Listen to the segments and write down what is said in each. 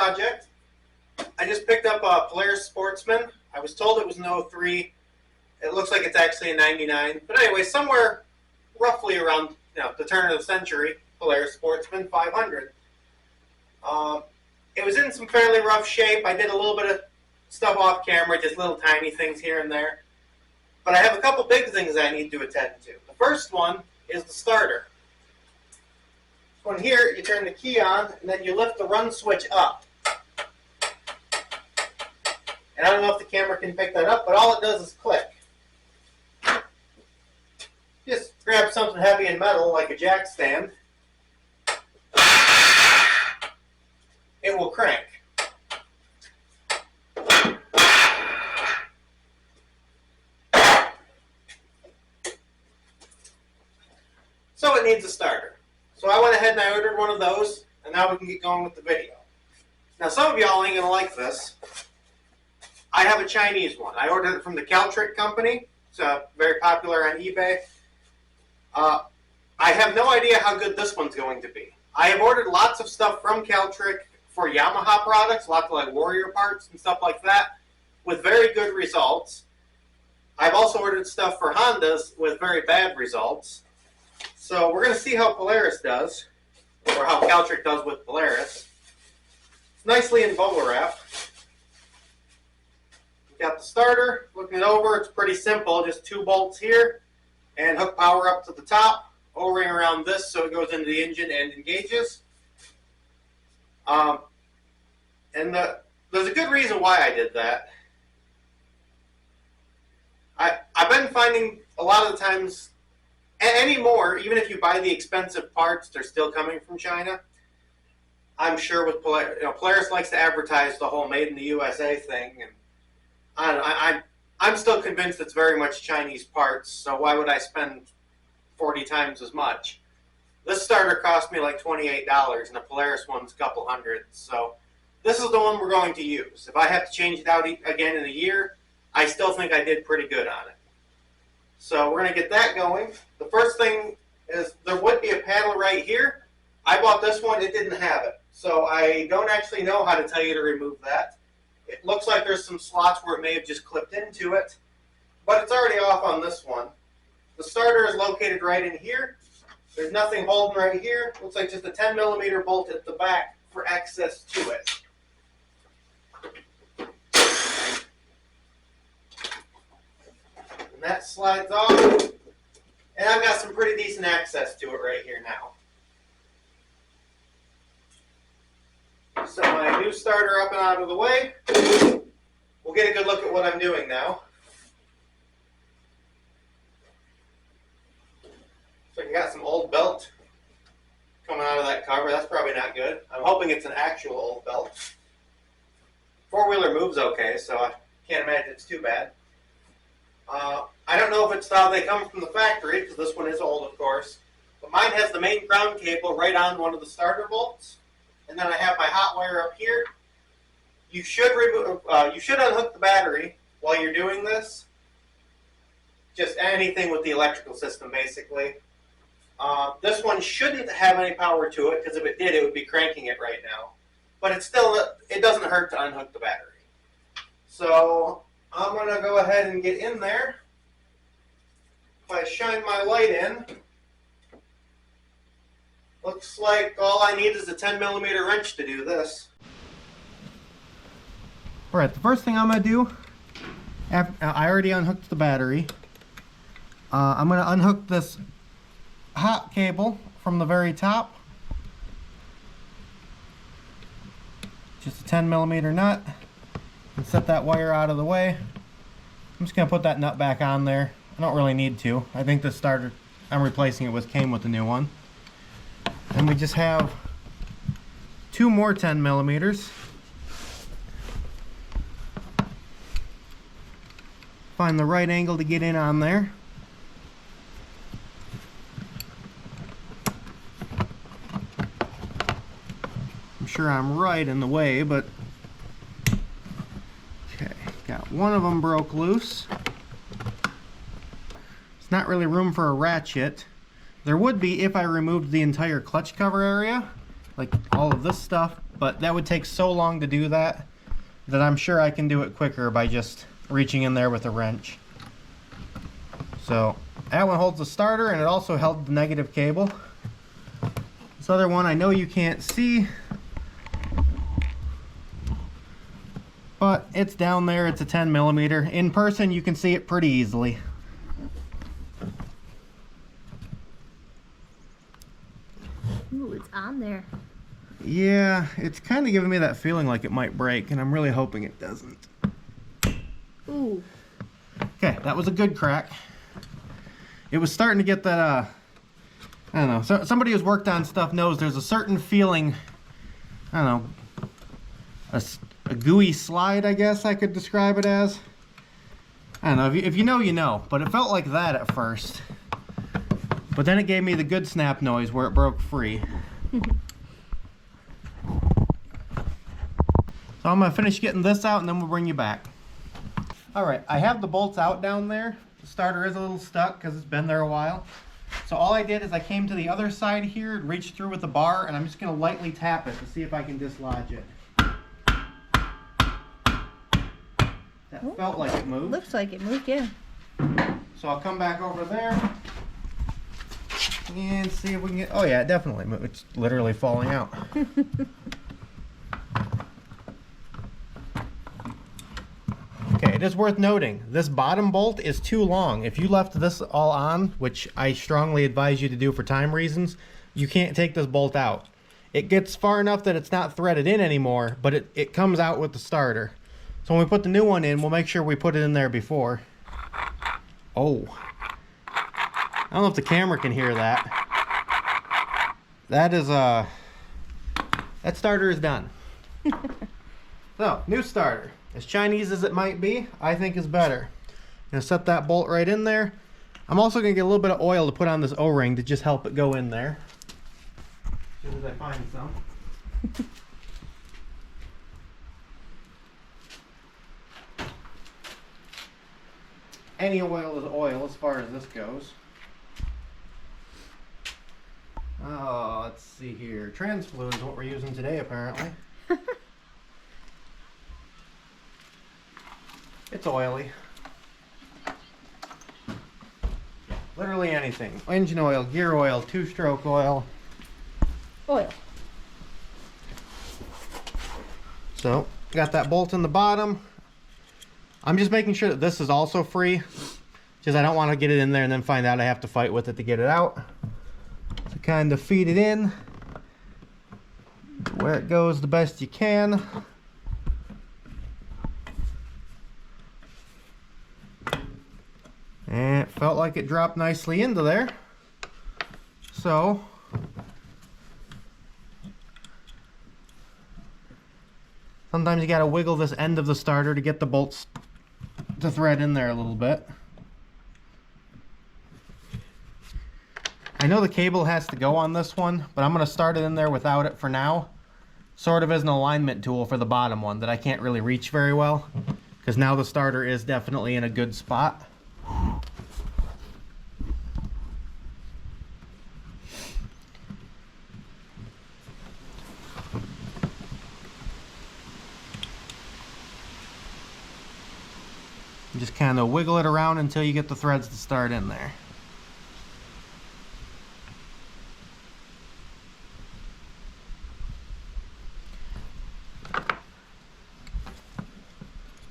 project. I just picked up a Polaris Sportsman. I was told it was an 03. It looks like it's actually a 99. But anyway, somewhere roughly around the turn of the century, Polaris Sportsman 500. It was in some fairly rough shape. I did a little bit of stuff off camera, just little tiny things here and there. But I have a couple big things I need to attend to. The first one is the starter. This one here, you turn the key on, and then you lift the run switch up. And I don't know if the camera can pick that up, but all it does is click. Just grab something heavy and metal, like a jack stand. It will crank. So it needs a starter. So I went ahead and I ordered one of those, and now we can get going with the video. Now some of y'all ain't gonna like this. I have a Chinese one. I ordered it from the Caltrick company. It's very popular on eBay. I have no idea how good this one's going to be. I have ordered lots of stuff from Caltrick for Yamaha products, lots of like Warrior parts and stuff like that, with very good results. I've also ordered stuff for Hondas with very bad results. So we're going to see how Polaris does, or how Caltrick does with Polaris. It's nicely in bubble wrap. We've got the starter. Looking it over, it's pretty simple. Just 2 bolts here, and hook power up to the top. O-ring around this so it goes into the engine and engages. There's a good reason why I did that. I've been finding a lot of the times, anymore, even if you buy the expensive parts, they're still coming from China. I'm sure with Polaris, Polaris likes to advertise the whole made in the USA thing, and I don't know, I'm still convinced it's very much Chinese parts, so why would I spend 40 times as much? This starter cost me like $28, and the Polaris one's a couple hundred, so this is the one we're going to use. If I have to change it out again in a year, I still think I did pretty good on it. So we're going to get that going. The first thing is there would be a paddle right here. I bought this one, it didn't have it. So I don't actually know how to tell you to remove that. It looks like there's some slots where it may have just clipped into it, but it's already off on this one. The starter is located right in here. There's nothing holding right here. Looks like just a 10mm bolt at the back for access to it. And that slides off. And I've got some pretty decent access to it right here now. So my new starter up and out of the way. We'll get a good look at what I'm doing now. So you got some old belt coming out of that cover. That's probably not good. I'm hoping it's an actual old belt. Four-wheeler moves okay, so I can't imagine it's too bad. I don't know if it's how they come from the factory, because this one is old, of course. But mine has the main ground cable right on one of the starter bolts. And then I have my hot wire up here. You should unhook the battery while you're doing this. Just anything with the electrical system, basically. This one shouldn't have any power to it, because if it did, it would be cranking it right now. But it doesn't hurt to unhook the battery. So I'm going to go ahead and get in there. If I shine my light in, looks like all I need is a 10mm wrench to do this. Alright, the first thing I'm going to do, I already unhooked the battery. I'm going to unhook this hot cable from the very top. Just a 10mm nut. And set that wire out of the way. I'm just going to put that nut back on there. I don't really need to. I think the starter I'm replacing it with came with the new one. And we just have 2 more 10mm. Find the right angle to get in on there. I'm sure I'm right in the way, but okay, got one of them broke loose. It's not really room for a ratchet. There would be if I removed the entire clutch cover area, like all of this stuff, but that would take so long to do that that I'm sure I can do it quicker by just reaching in there with a wrench. So that one holds the starter, and it also held the negative cable. This other one I know you can't see, but it's down there. It's a 10mm. In person you can see it pretty easily. Ooh, it's on there. Yeah, it's kind of giving me that feeling like it might break, and I'm really hoping it doesn't. Ooh. Okay, that was a good crack. It was starting to get that, I don't know, so somebody who's worked on stuff knows there's a certain feeling, I don't know, a gooey slide, I guess I could describe it as. I don't know, if you know, you know, but it felt like that at first. But then it gave me the good snap noise where it broke free. So I'm gonna finish getting this out and then we'll bring you back. All right, I have the bolts out down there. The starter is a little stuck because it's been there a while. So all I did is I came to the other side here and reached through with the bar, and I'm just gonna lightly tap it to see if I can dislodge it. That felt like it moved. Looks like it moved, yeah. So I'll come back over there and see if we can get, oh yeah, it definitely moved. It's literally falling out. Okay, it is worth noting, this bottom bolt is too long. If you left this all on, which I strongly advise you to do for time reasons, you can't take this bolt out. It gets far enough that it's not threaded in anymore, but it comes out with the starter. So when we put the new one in, we'll make sure we put it in there before. Oh. I don't know if the camera can hear that. That is, that starter is done. So, new starter. As Chinese as it might be, I think is better. I'm gonna set that bolt right in there. I'm also gonna get a little bit of oil to put on this O-ring to just help it go in there. As soon as I find some. Any oil is oil as far as this goes. Oh, let's see here. Trans fluid is what we're using today, apparently. It's oily. Literally anything. Engine oil, gear oil, two-stroke oil. Oil. So, got that bolt in the bottom. I'm just making sure that this is also free, because I don't want to get it in there and then find out I have to fight with it to get it out. So kind of feed it in to where it goes the best you can. And it felt like it dropped nicely into there. So, sometimes you gotta wiggle this end of the starter to get the bolts to thread in there a little bit. I know the cable has to go on this one, but I'm gonna start it in there without it for now. Sort of as an alignment tool for the bottom one that I can't really reach very well, because now the starter is definitely in a good spot. Just kind of wiggle it around until you get the threads to start in there.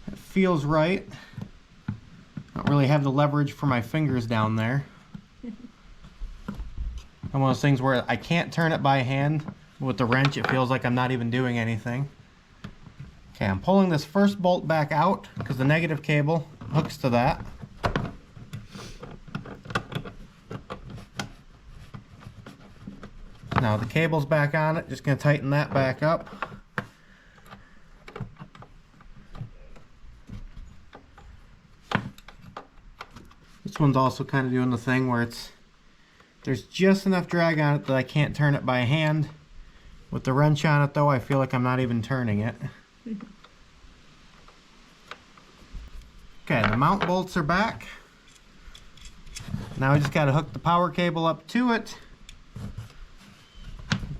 It feels right. Don't really have the leverage for my fingers down there. And one of those things where I can't turn it by hand. With the wrench, it feels like I'm not even doing anything. Okay, I'm pulling this first bolt back out because the negative cable hooks to that. Now the cable's back on it, just going to tighten that back up. This one's also kind of doing the thing where there's just enough drag on it that I can't turn it by hand. With the wrench on it though, I feel like I'm not even turning it. Okay, the mount bolts are back. Now I just got to hook the power cable up to it.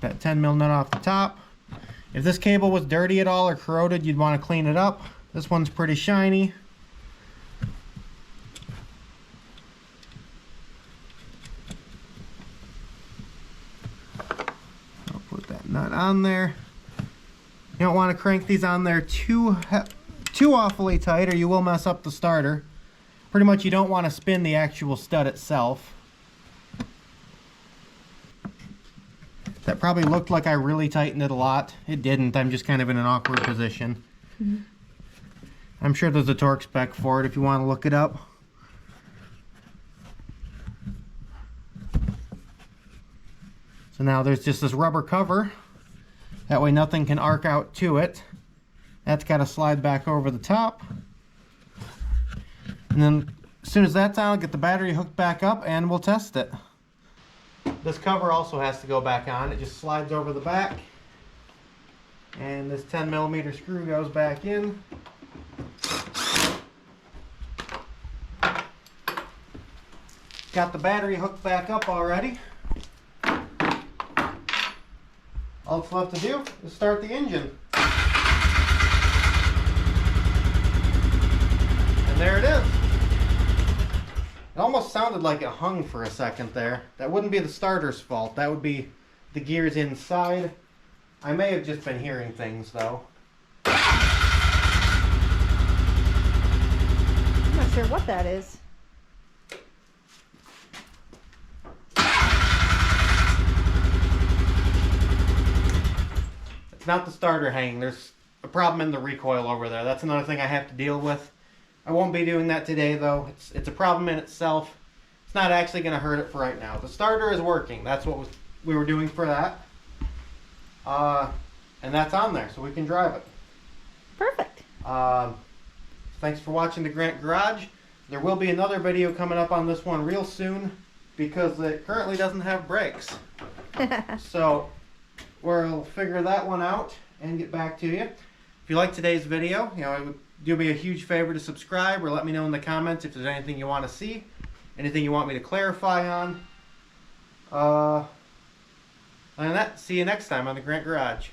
Get that 10mm nut off the top. If this cable was dirty at all or corroded, you'd want to clean it up. This one's pretty shiny. I'll put that nut on there. You don't want to crank these on there too awfully tight or you will mess up the starter. Pretty much you don't want to spin the actual stud itself. That probably looked like I really tightened it a lot. It didn't. I'm just kind of in an awkward position. Mm-hmm. I'm sure there's a torque spec for it if you want to look it up. So now there's just this rubber cover. That way nothing can arc out to it. That's got to slide back over the top. And then as soon as that's on, I'll get the battery hooked back up and we'll test it. This cover also has to go back on. It just slides over the back. And this 10mm screw goes back in. Got the battery hooked back up already. All it's left to do is start the engine. And there it is. It almost sounded like it hung for a second there. That wouldn't be the starter's fault. That would be the gears inside. I may have just been hearing things though. I'm not sure what that is. It's not the starter hanging. There's a problem in the recoil over there. That's another thing I have to deal with. I won't be doing that today though. It's a problem in itself. It's not actually going to hurt it for right now. The starter is working. That's what we were doing for that. And that's on there so we can drive it. Perfect. Thanks for watching the Grant Garage. There will be another video coming up on this one real soon because it currently doesn't have brakes. So we'll figure that one out and get back to you. If you like today's video, it would do me a huge favor to subscribe or let me know in the comments if there's anything you want to see, anything you want me to clarify on. Other than that, see you next time on the Grant Garage.